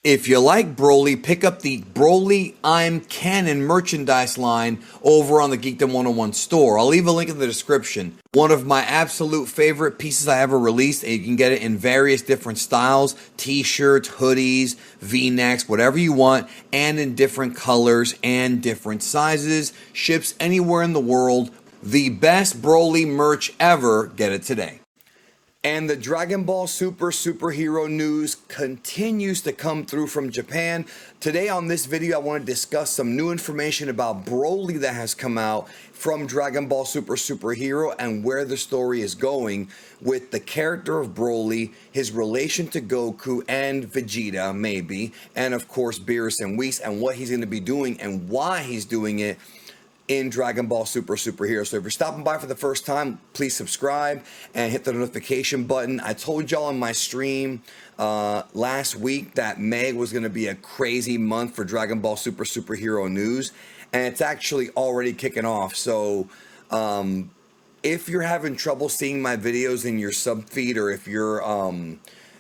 If you like Broly, pick up the Broly I'm Canon merchandise line over on the Geekdom 101 store. I'll leave a link in the description. One of my absolute favorite pieces I ever released, and you can get it in various different styles, t-shirts, hoodies, v-necks, whatever you want, and in different colors and different sizes. Ships anywhere in the world. The best Broly merch ever. Get it today. And the Dragon Ball Super superhero news continues to come through from Japan. Today on this video, I want to discuss some new information about Broly that has come out from Dragon Ball Super superhero and where the story is going with the character of Broly, his relation to Goku and Vegeta, maybe, and of course Beerus and Whis, and what he's going to be doing and why he's doing it in Dragon Ball Super superhero. So if you're stopping by for the first time, please subscribe and hit the notification button. I told y'all in my stream last week that May was going to be a crazy month for Dragon Ball Super superhero news, and it's actually already kicking off. So if you're having trouble seeing my videos in your sub feed, or if you're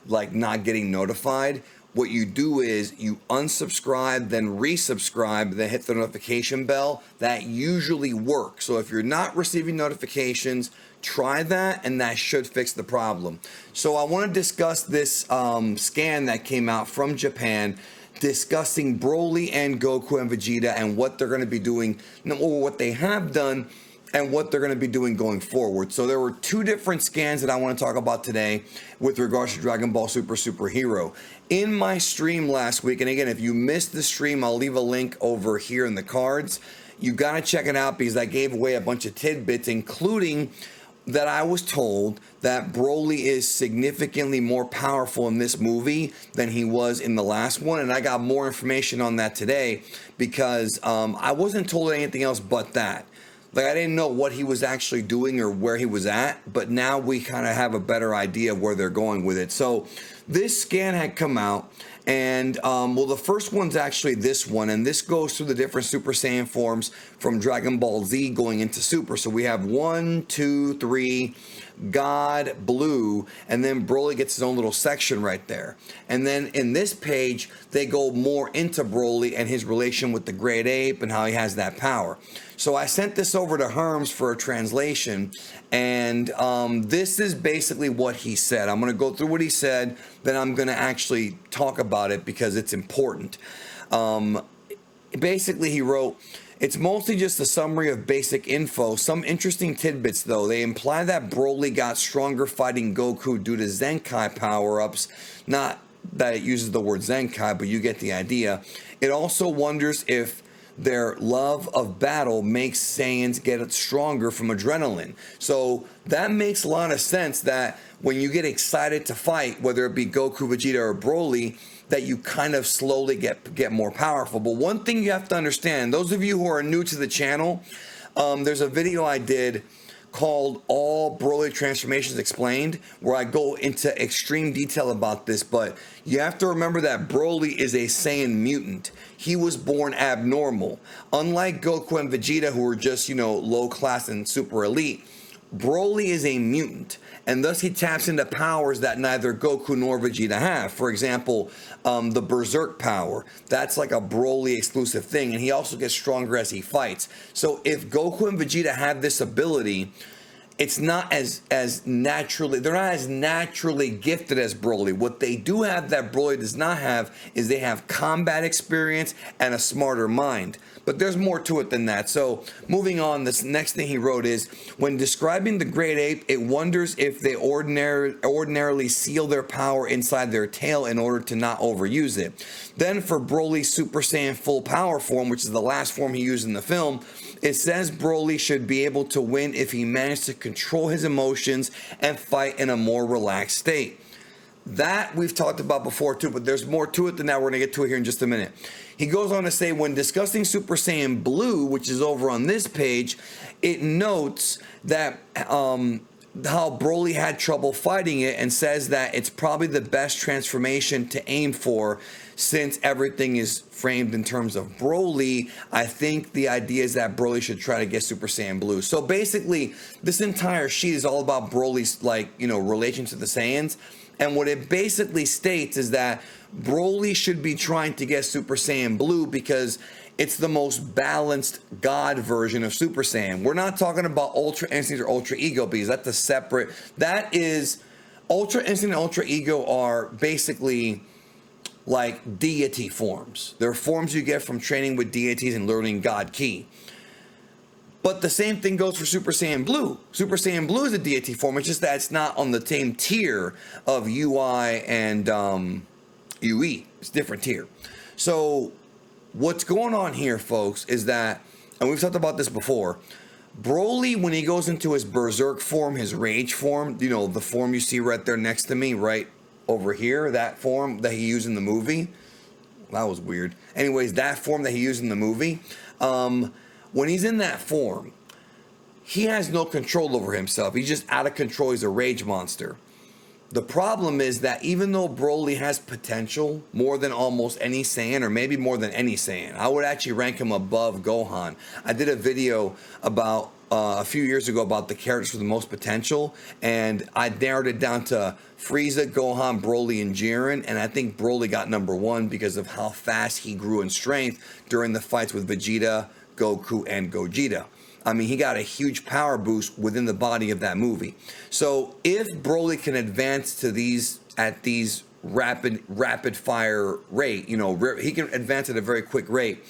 like not getting notified, what you do is you unsubscribe, then resubscribe, then hit the notification bell. That usually works. So if you're not receiving notifications, try that, and that should fix the problem. So I want to discuss this scan that came out from Japan discussing Broly and Goku and Vegeta and what they're going to be doing, or what they have done, and what they're going to be doing going forward. So there were two different scans that I want to talk about today with regards to Dragon Ball Super superhero. In my stream last week, and again, if you missed the stream, I'll leave a link over here in the cards. You got to check it out because I gave away a bunch of tidbits, including that I was told that Broly is significantly more powerful in this movie than he was in the last one. And I got more information on that today because I wasn't told anything else but that. Like, I didn't know what he was actually doing or where he was at, but now we kind of have a better idea of where they're going with it. So this scan had come out, and well, the first one's actually this one, and this goes through the different Super Saiyan forms from Dragon Ball Z going into Super. So we have 1, 2, 3, God, Blue, and then Broly gets his own little section right there. And then in this page, they go more into Broly and his relation with the Great Ape and how he has that power. So I sent this over to Herms for a translation, and this is basically what he said. I'm going to go through what he said, then I'm going to actually talk about it because it's important. Basically, he wrote, "It's mostly just a summary of basic info. Some interesting tidbits, though. They imply that Broly got stronger fighting Goku due to Zenkai power-ups. Not that it uses the word Zenkai, but you get the idea. It also wonders if their love of battle makes Saiyans get stronger from adrenaline." So that makes a lot of sense, that when you get excited to fight, whether it be Goku, Vegeta, or Broly, that you kind of slowly get more powerful. But one thing you have to understand, those of you who are new to the channel, there's a video I did called All Broly Transformations Explained, where I go into extreme detail about this. But you have to remember that Broly is a Saiyan mutant. He was born abnormal. Unlike Goku and Vegeta, who were just, low class and super elite, Broly is a mutant, and thus he taps into powers that neither Goku nor Vegeta have. For example, the Berserk power. That's like a Broly exclusive thing, and he also gets stronger as he fights. So if Goku and Vegeta have this ability, it's not as naturally, they're not as naturally gifted as Broly. What they do have that Broly does not have is they have combat experience and a smarter mind. But there's more to it than that. So moving on, this next thing he wrote is, when describing the Great Ape, it wonders if they ordinarily seal their power inside their tail in order to not overuse it. Then for Broly's Super Saiyan full power form, which is the last form he used in the film, it says Broly should be able to win if he managed to control his emotions and fight in a more relaxed state. That we've talked about before too, but there's more to it than that. We're going to get to it here in just a minute. He goes on to say, when discussing Super Saiyan Blue, which is over on this page, it notes that how Broly had trouble fighting it, and says that it's probably the best transformation to aim for, since everything is framed in terms of Broly, I think the idea is that Broly should try to get Super Saiyan Blue. So basically, this entire sheet is all about Broly's, like, relation to the Saiyans. And what it basically states is that Broly should be trying to get Super Saiyan Blue because it's the most balanced God version of Super Saiyan. We're not talking about Ultra Instinct or Ultra Ego because that's a separate. That is, Ultra Instinct and Ultra Ego are basically like deity forms. They're forms you get from training with deities and learning God Ki. But the same thing goes for Super Saiyan Blue. Super Saiyan Blue is a deity form. It's just that it's not on the same tier of UI and UE. It's a different tier. So what's going on here, folks, is that, and we've talked about this before, Broly, when he goes into his Berserk form, his Rage form, the form you see right there next to me, right over here, that form that he used in the movie. That was weird. Anyways, that form that he used in the movie, when he's in that form, he has no control over himself. He's just out of control. He's a rage monster. The problem is that even though Broly has potential more than almost any Saiyan, or maybe more than any Saiyan, I would actually rank him above Gohan. I did a video about a few years ago about the characters with the most potential, and I narrowed it down to Frieza, Gohan, Broly, and Jiren, and I think Broly got number one because of how fast he grew in strength during the fights with Vegeta, Goku, and Gogeta. I mean, he got a huge power boost within the body of that movie. So if Broly can advance to these rapid fire rate, he can advance at a very quick rate,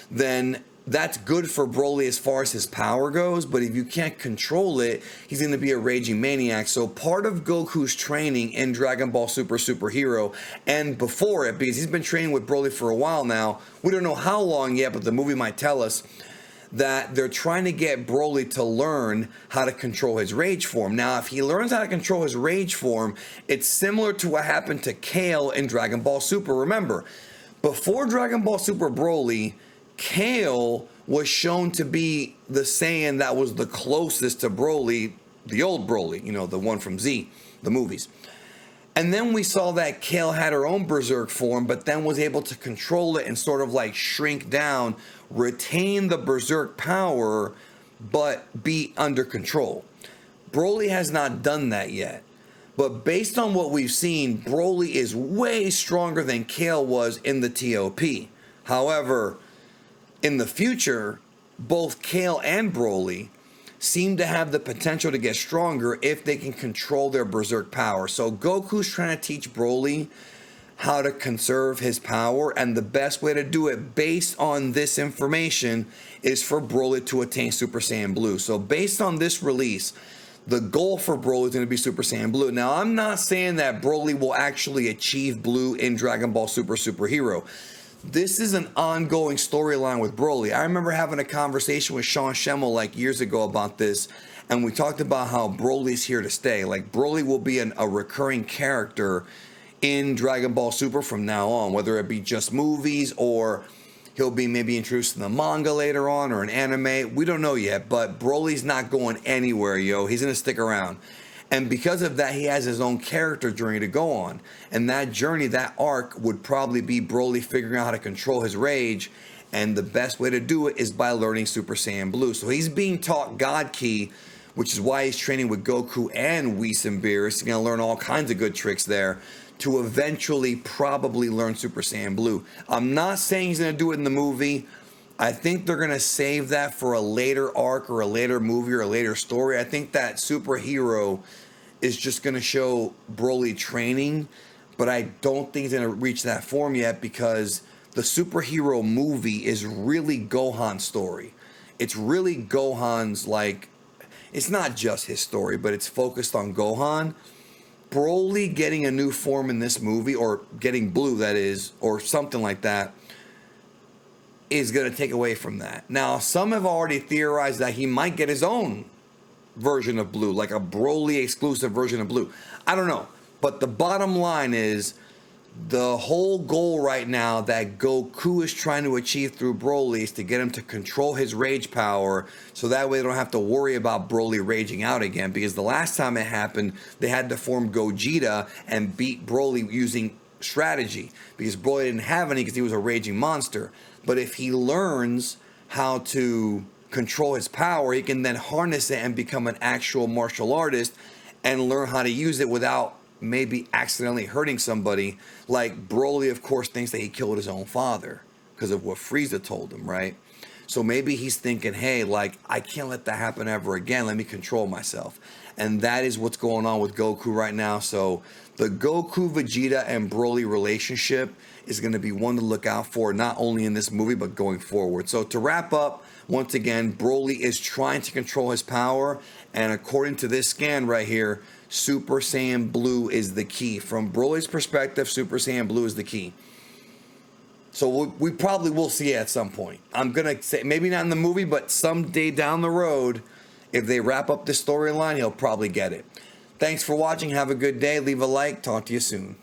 then that's good for Broly as far as his power goes. But if you can't control it, he's going to be a raging maniac. So part of Goku's training in Dragon Ball Super Hero and before it, because he's been training with Broly for a while now, we don't know how long yet, but the movie might tell us, that they're trying to get Broly to learn how to control his rage form. Now, if he learns how to control his rage form, it's similar to what happened to Kale in Dragon Ball Super. Remember, before Dragon Ball Super Broly, Kale was shown to be the Saiyan that was the closest to Broly, the old Broly, the one from Z, the movies. And then we saw that Kale had her own Berserk form, but then was able to control it and sort of like shrink down, retain the Berserk power, but be under control. Broly has not done that yet. But based on what we've seen, Broly is way stronger than Kale was in the TOP. However, in the future, both Kale and Broly seem to have the potential to get stronger if they can control their Berserk power. So Goku's trying to teach Broly how to conserve his power, and the best way to do it based on this information is for Broly to attain Super Saiyan Blue. So based on this release, the goal for Broly is going to be Super Saiyan Blue. Now, I'm not saying that Broly will actually achieve Blue in Dragon Ball Super Hero. This is an ongoing storyline with Broly. I remember having a conversation with Sean Schemmel like years ago about this, and we talked about how Broly's here to stay. Like, Broly will be a recurring character in Dragon Ball Super from now on, whether it be just movies or he'll be maybe introduced in the manga later on or an anime. We don't know yet, but Broly's not going anywhere, yo. He's going to stick around. And because of that, he has his own character journey to go on. And that journey, that arc, would probably be Broly figuring out how to control his rage. And the best way to do it is by learning Super Saiyan Blue. So he's being taught God Ki, which is why he's training with Goku and Whis and Beerus. He's going to learn all kinds of good tricks there to eventually probably learn Super Saiyan Blue. I'm not saying he's going to do it in the movie. I think they're going to save that for a later arc or a later movie or a later story. I think that Superhero is just going to show Broly training, but I don't think he's going to reach that form yet because the Superhero movie is really Gohan's story. It's really Gohan's, like, it's not just his story, but it's focused on Gohan. Broly getting a new form in this movie, or getting Blue, that is, or something like that, is going to take away from that. Now, some have already theorized that he might get his own version of Blue, like a Broly exclusive version of Blue. I don't know. But the bottom line is the whole goal right now that Goku is trying to achieve through Broly is to get him to control his rage power so that way they don't have to worry about Broly raging out again, because the last time it happened, they had to form Gogeta and beat Broly using strategy, because Broly didn't have any because he was a raging monster. But if he learns how to control his power, he can then harness it and become an actual martial artist and learn how to use it without maybe accidentally hurting somebody. Like Broly, of course, thinks that he killed his own father because of what Frieza told him, right? So maybe he's thinking, hey, like, I can't let that happen ever again. Let me control myself. And that is what's going on with Goku right now. So the Goku, Vegeta, and Broly relationship is going to be one to look out for, not only in this movie, but going forward. So to wrap up, once again, Broly is trying to control his power. And according to this scan right here, Super Saiyan Blue is the key. From Broly's perspective, Super Saiyan Blue is the key. So we probably will see it at some point. I'm going to say, maybe not in the movie, but someday down the road, if they wrap up this storyline, he'll probably get it. Thanks for watching. Have a good day. Leave a like. Talk to you soon.